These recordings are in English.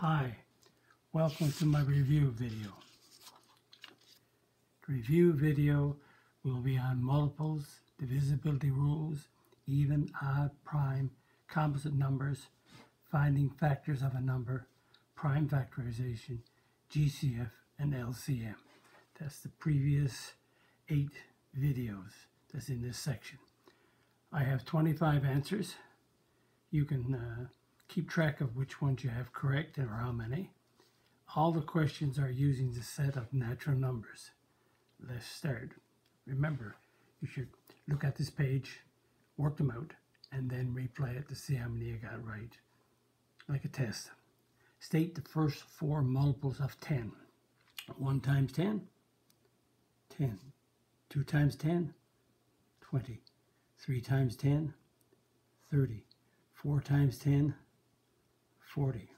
Hi, welcome to my review video. The review video will be on multiples, divisibility rules, even, odd, prime, composite numbers, finding factors of a number, prime factorization, GCF, and LCM. That's the previous 8 videos that's in this section. I have 25 answers. You can keep track of which ones you have correct or how many. All the questions are using the set of natural numbers. Let's start. Remember, you should look at this page, work them out, and then replay it to see how many you got right, like a test. State the first 4 multiples of 10. 1 times 10, 10. 2 times 10, 20. 3 times 10, 30. 4 times 10, 40.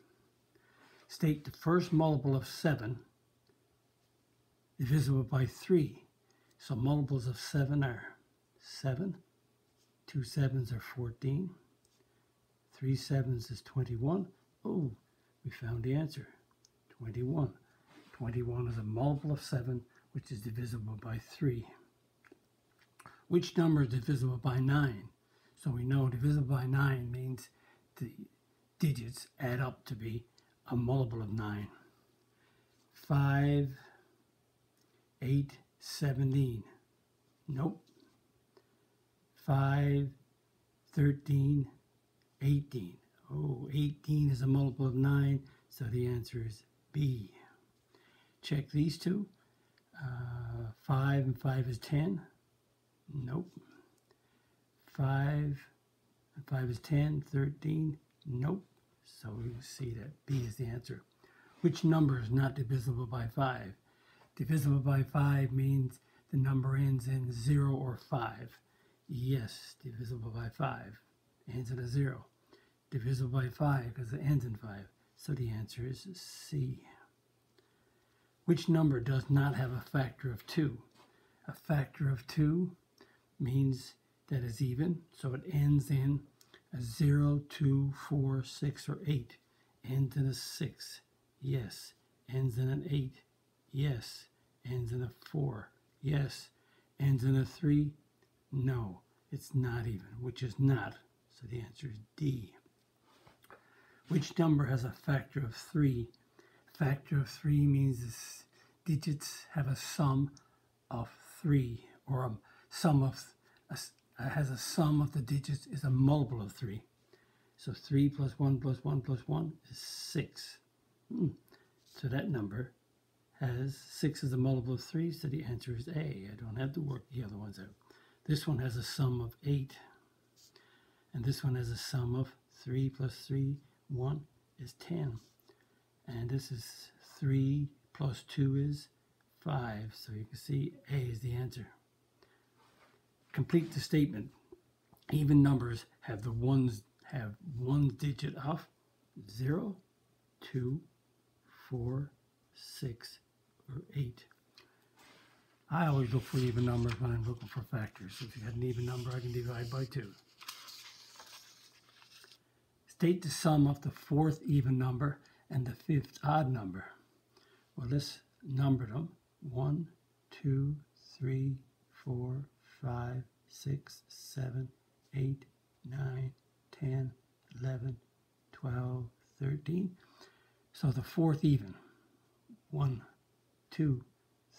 State the first multiple of 7 divisible by 3. So multiples of 7 are 7, 2 7s are 14, 3 7s is 21. Oh, we found the answer, 21. 21 is a multiple of 7, which is divisible by 3. Which number is divisible by 9? So we know divisible by 9 means the digits add up to be a multiple of 9. 5, 8, 17. Nope. 5, 13, 18. Oh, 18 is a multiple of 9, so the answer is B. Check these two. 5 and 5 is 10. Nope. 5 and 5 is 10, 13. Nope. So we see that B is the answer. Which number is not divisible by 5? Divisible by 5 means the number ends in 0 or 5. Yes, divisible by 5 ends in a 0. Divisible by 5 because it ends in 5. So the answer is C. Which number does not have a factor of 2? A factor of 2 means that it's even, so it ends in a 0, 2, 4, 6, or 8. Ends in a 6. Yes. Ends in an 8. Yes. Ends in a 4. Yes. Ends in a 3. No, it's not even, which is not. So the answer is D. Which number has a factor of 3? Factor of 3 means the digits have a sum of 3, or a sum of has a sum of the digits is a multiple of 3. So 3 plus 1 plus 1 plus 1 is 6. So that number has 6 as a multiple of 3, so the answer is A. I don't have to work the other ones out. This one has a sum of 8. And this one has a sum of 3 plus 3, 1 is 10. And this is 3 plus 2 is 5. So you can see A is the answer. Complete the statement. Even numbers have one digit of 0, 2, 4, 6, or 8. I always look for even numbers when I'm looking for factors. If you had an even number, I can divide by 2. State the sum of the 4th even number and the 5th odd number. Well, let's number them. 1, 2, 3, 4, 5, 6, 7, 8, 9, 10, 11, 12, 13. So the 4th even. 1, 2,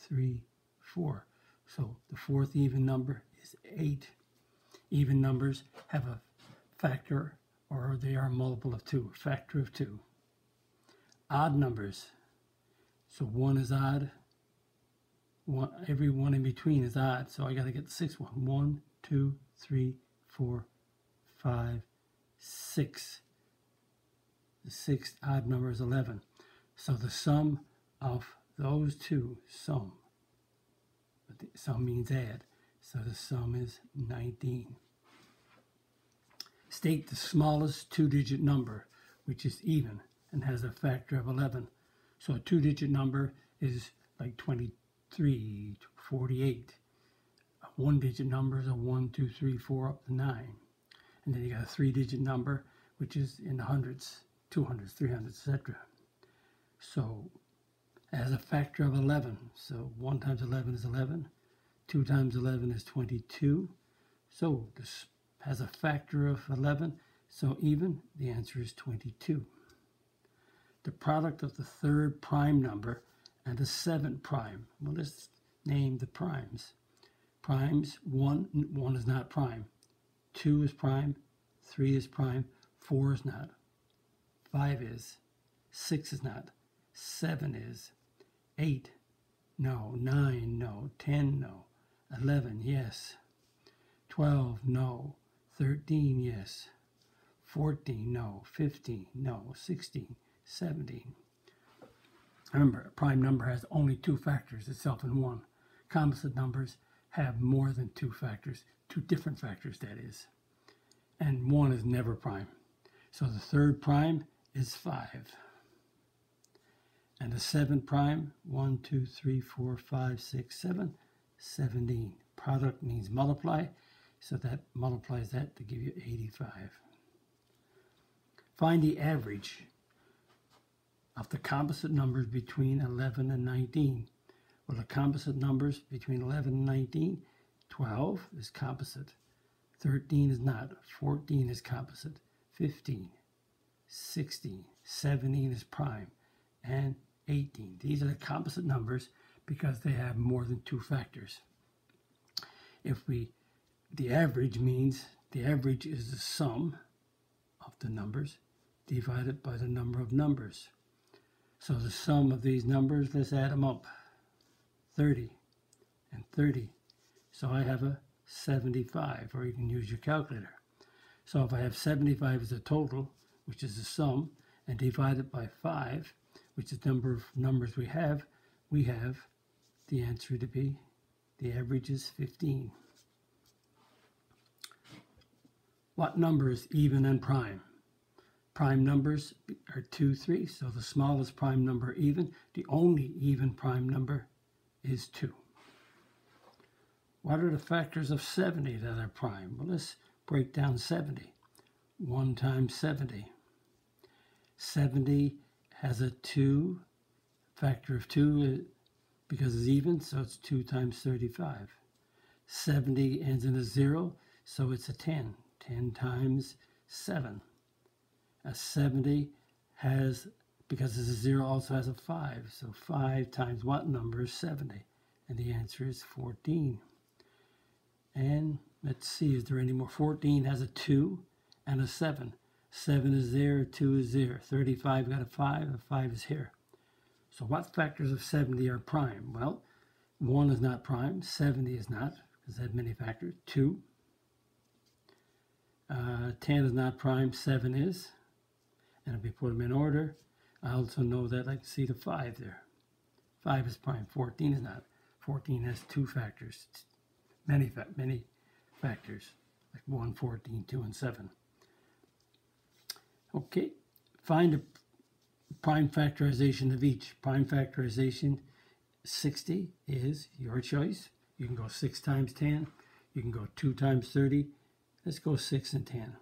3, 4. So the 4th even number is 8. Even numbers have a factor, or they are a multiple of 2, a factor of 2. Odd numbers. So 1 is odd. Every one in between is odd, so I got to get the 6th one. 1, 2, 3, 4, 5, 6. The 6th odd number is 11. So the sum of those two, sum means add, so the sum is 19. State the smallest 2-digit number, which is even and has a factor of 11. So a 2-digit number is like 23, 48. A 1-digit number is a 1, 2, 3, 4 up to 9. And then you got a 3-digit number, which is in the hundreds, 200s, 300s, etc. So as a factor of 11. So 1 times 11 is 11. 2 times 11 is 22. So this has a factor of 11. So even, the answer is 22. The product of the third prime number and the seventh prime. Well, let's name the primes. Primes, 1 is not prime. 2 is prime. 3 is prime. 4 is not. 5 is. 6 is not. 7 is. 8, no. 9, no. 10, no. 11, yes. 12, no. 13, yes. 14, no. 15, no. 16, 17. Remember, a prime number has only 2 factors, itself and 1. Composite numbers have more than 2 factors, 2 different factors, that is. And 1 is never prime. So the third prime is 5. And the seventh prime, 1, 2, 3, 4, 5, 6, 7, 17. Product means multiply, so that multiplies that to give you 85. Find the average of the composite numbers between 11 and 19. Well, the composite numbers between 11 and 19, 12 is composite. 13 is not. 14 is composite. 15, 16, 17 is prime, and 18. These are the composite numbers because they have more than 2 factors. The average means the average is the sum of the numbers divided by the number of numbers. So the sum of these numbers, let's add them up. 30 and 30. So I have a 75, or you can use your calculator. So if I have 75 as a total, which is the sum, and divided by 5, which is the number of numbers we have the answer to be, the average is 15. What number is even and prime? Prime numbers are 2, 3, so the smallest prime number even. The only even prime number is 2. What are the factors of 70 that are prime? Well, let's break down 70. 1 times 70. 70 has a 2, factor of 2 because it's even, so it's 2 times 35. 70 ends in a 0, so it's a 10. 10 times 7. A 70 has, because it's a 0, also has a 5. So 5 times what number is 70? And the answer is 14. And let's see, is there any more? 14 has a 2 and a 7. 7 is there, 2 is there. 35 got a 5, a 5 is here. So what factors of 70 are prime? Well, 1 is not prime, 70 is not, because it had many factors. 2. 10 is not prime, 7 is. And if we put them in order, I also know that I can see the 5 there. 5 is prime, 14 is not. 14 has 2 factors, many factors, like 1, 14, 2, and 7. Okay, find the prime factorization of each. Prime factorization, 60 is your choice. You can go 6 times 10. You can go 2 times 30. Let's go 6 and 10.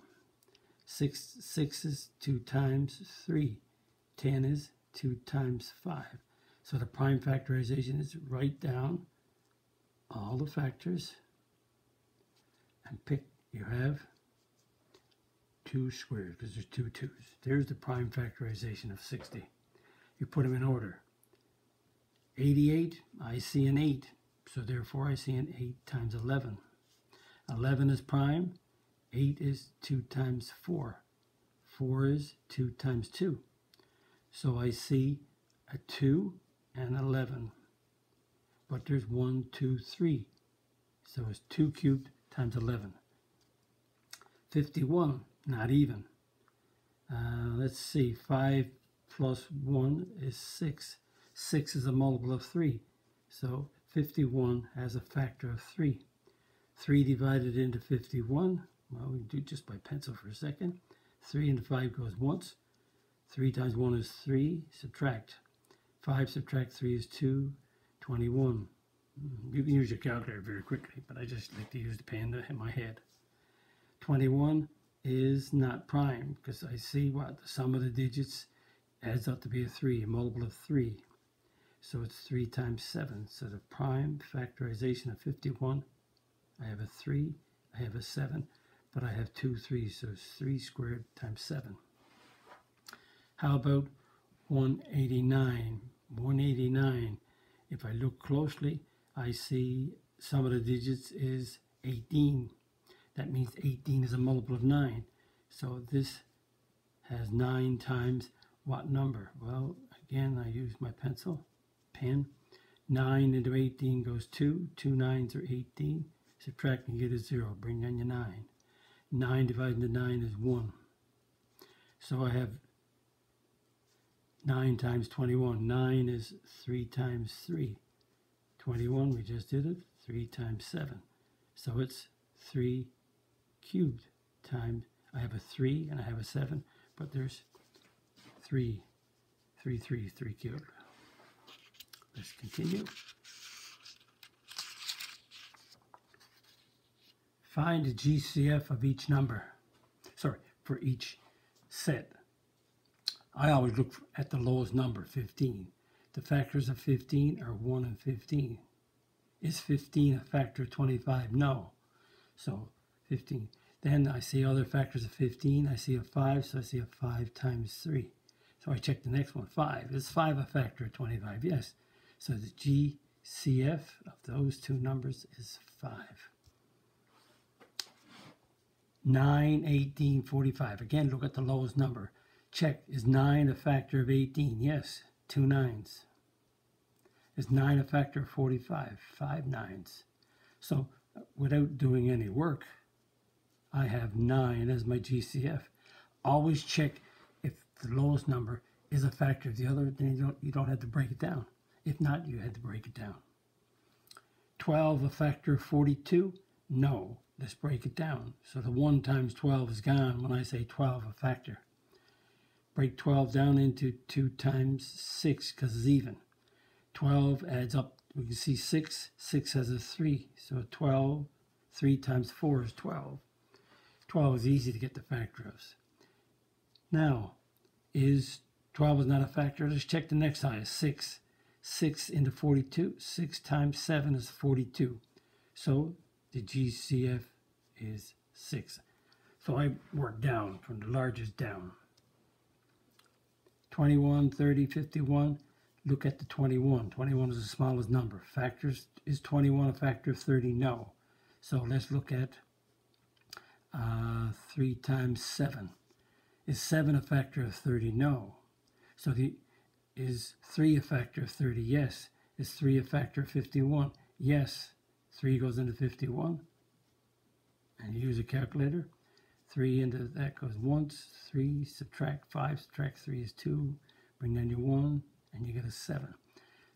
6 is 2 times 3. 10 is 2 times 5. So the prime factorization is write down all the factors and pick, you have 2 squared because there's 2 2's. There's the prime factorization of 60. You put them in order. 88, I see an 8. So therefore I see an 8 times 11. 11 is prime. 8 is 2 times 4. 4 is 2 times 2. So I see a 2 and 11. But there's 1, 2, 3. So it's 2 cubed times 11. 51, not even. Let's see, 5 plus 1 is 6. 6 is a multiple of 3. So 51 has a factor of 3. 3 divided into 51, well, we can do it just by pencil for a second. 3 into 5 goes once. 3 times 1 is 3. Subtract. 5 subtract 3 is 2. 21. You can use your calculator very quickly, but I just like to use the pen in my head. 21 is not prime because I see what the sum of the digits adds up to be a 3, a multiple of 3. So it's 3 times 7. So the prime factorization of 51, I have a 3, I have a 7, but I have 2 3s, so it's 3 squared times 7. How about 189? 189, if I look closely, I see some of the digits is 18. That means 18 is a multiple of 9. So this has 9 times what number? Well, again, I use my pen. 9 into 18 goes 2. 2 9s are 18. Subtract and get a 0. Bring down your 9. 9 divided into 9 is 1. So I have 9 times 21. 9 is 3 times 3. 21, we just did it. 3 times 7. So it's 3 cubed times, I have a 3 and I have a 7, but there's 3 cubed. Let's continue. Find the GCF of each number. Sorry, for each set. I always look at the lowest number, 15. The factors of 15 are 1 and 15. Is 15 a factor of 25? No. So 15. Then I see other factors of 15. I see a 5, so I see a 5 times 3. So I check the next one, 5. Is 5 a factor of 25? Yes. So the GCF of those two numbers is 5. 9, 18, 45. Again, look at the lowest number. Check, is 9 a factor of 18? Yes, 2 9s. Is 9 a factor of 45? 5 9s. So without doing any work, I have 9 as my GCF. Always check if the lowest number is a factor of the other, then you don't have to break it down. If not, you had to break it down. 12 a factor of 42? No. Let's break it down. So the 1 times 12 is gone when I say 12 a factor. Break 12 down into 2 times 6 because it's even. 12 adds up, we can see 6. 6 has a 3. So 12, 3 times 4 is 12. 12 is easy to get the factor of. Now, is 12 is not a factor? Let's check the next highest, 6. 6 into 42. 6 times 7 is 42. So the GCF is 6. So I work down from the largest down. 21, 30, 51. Look at the 21. 21 is the smallest number. Factors, is 21 a factor of 30? No. So let's look at 3 times 7. Is 7 a factor of 30? No. So is 3 a factor of 30? Yes. Is 3 a factor of 51? Yes. 3 goes into 51. And you use a calculator. 3 into that goes once. 3 subtract 5, subtract 3 is 2. Bring down your 1, and you get a 7.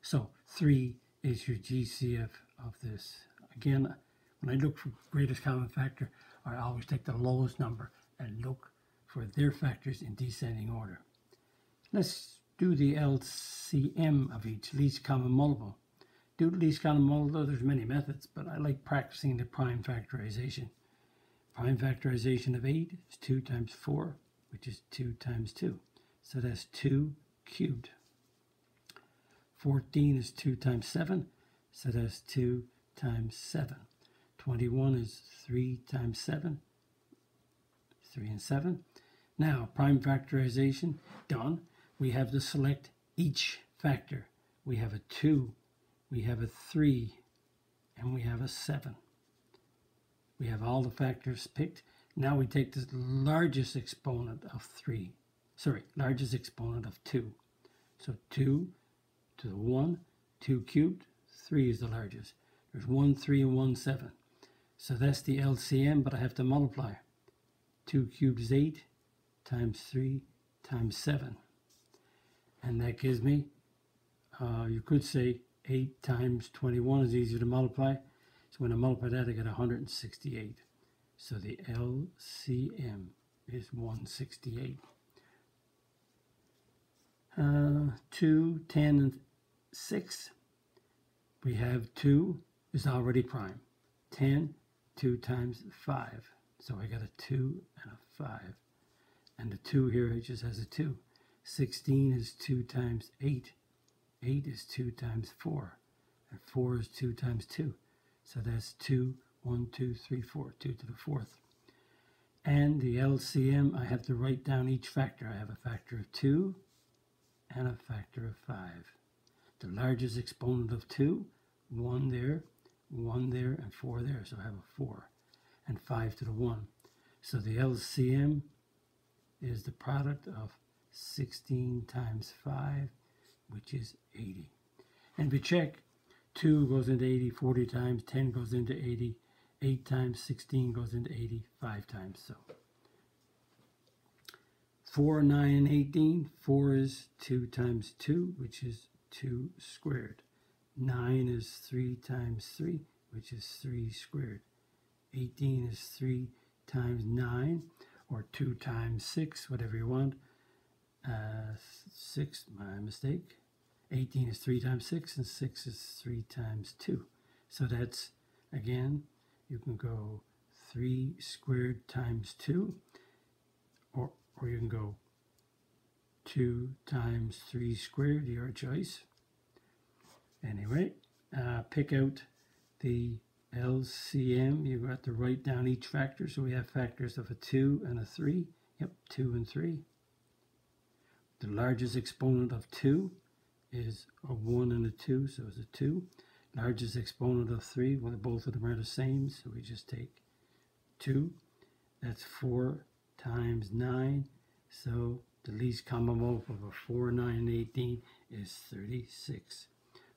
So 3 is your GCF of this. Again, when I look for greatest common factor, I always take the lowest number and look for their factors in descending order. Let's do the LCM of each, least common multiple. Do the least common multiple, there's many methods, but I like practicing the prime factorization. Prime factorization of 8 is 2 times 4, which is 2 times 2. So that's 2 cubed. 14 is 2 times 7, so that's 2 times 7. 21 is 3 times 7, 3 and 7. Now, prime factorization done. We have to select each factor. We have a 2, we have a 3, and we have a 7. We have all the factors picked. Now we take the largest exponent of largest exponent of 2. So 2 to the 1, 2 cubed, 3 is the largest. There's 1, 3, and 1, 7. So that's the LCM, but I have to multiply. 2 cubed is 8 times 3 times 7. And that gives me, you could say 8 times 21 is easier to multiply. So when I multiply that, I get 168. So the LCM is 168. 2, 10, and 6. We have 2 is already prime. 10, 2 times 5. So I got a 2 and a 5. And the 2 here, it just has a 2. 16 is 2 times 8. 8 is 2 times 4. And 4 is 2 times 2. So that's 2, 1, 2, 3, 4, 2 to the fourth. And the LCM, I have to write down each factor. I have a factor of 2 and a factor of 5. The largest exponent of 2, 1 there, and 4 there. So I have a 4 and 5 to the 1. So the LCM is the product of 16 times 5, which is 80. And we check, 2 goes into 80 40 times, 10 goes into 80, 8 times 16 goes into 80 5 times. So 4, 9, and 18, 4 is 2 times 2, which is 2 squared. 9 is 3 times 3, which is 3 squared. 18 is 3 times 9, or 2 times 6, whatever you want. 6, my mistake. 18 is 3 times 6, and 6 is 3 times 2. So that's, again, you can go 3 squared times 2, or you can go 2 times 3 squared, your choice. Anyway, pick out the LCM. You've got to write down each factor. So we have factors of a 2 and a 3. Yep, 2 and 3. The largest exponent of 2 is a 1 and a 2, so it's a 2. Largest exponent of 3, well, both of them are the same, so we just take 2. That's 4 times 9, so the least common multiple of 4, 9, and 18 is 36.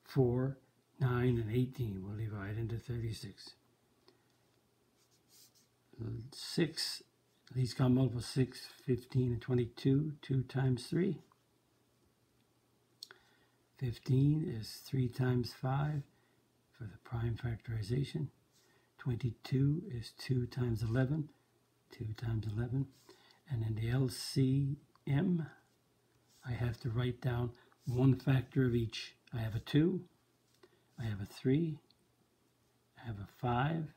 4, 9, and 18 will divide into 36. 6, least common multiple 6, 15, and 22. 2 times 3. 15 is 3 times 5 for the prime factorization. 22 is 2 times 11. 2 times 11. And in the LCM, I have to write down one factor of each. I have a 2, I have a 3, I have a 5,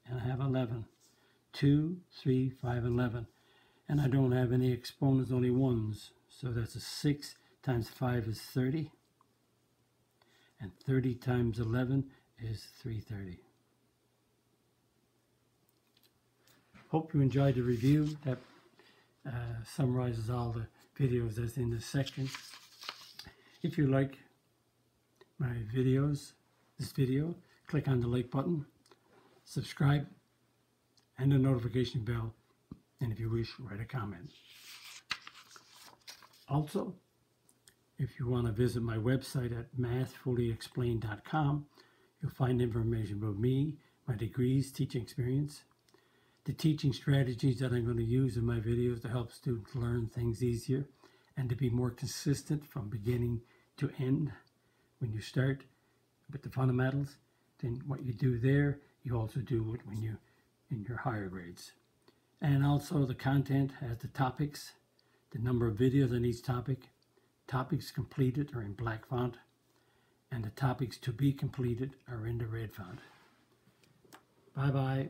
and I have 11. 2, 3, 5, 11. And I don't have any exponents, only ones. So that's a 6 times 5 is 30. And 30 times 11 is 330. Hope you enjoyed the review. That summarizes all the videos that's in this section. If you like my videos, this video, click on the like button, subscribe, and the notification bell, and if you wish, write a comment. Also, if you want to visit my website at mathfullyexplained.com, you'll find information about me, my degrees, teaching experience, the teaching strategies that I'm going to use in my videos to help students learn things easier and to be more consistent from beginning to end. When you start with the fundamentals, then what you do there, you also do it when you're in your higher grades. And also the content has the topics, the number of videos on each topic. Topics completed are in black font, and the topics to be completed are in the red font. Bye-bye.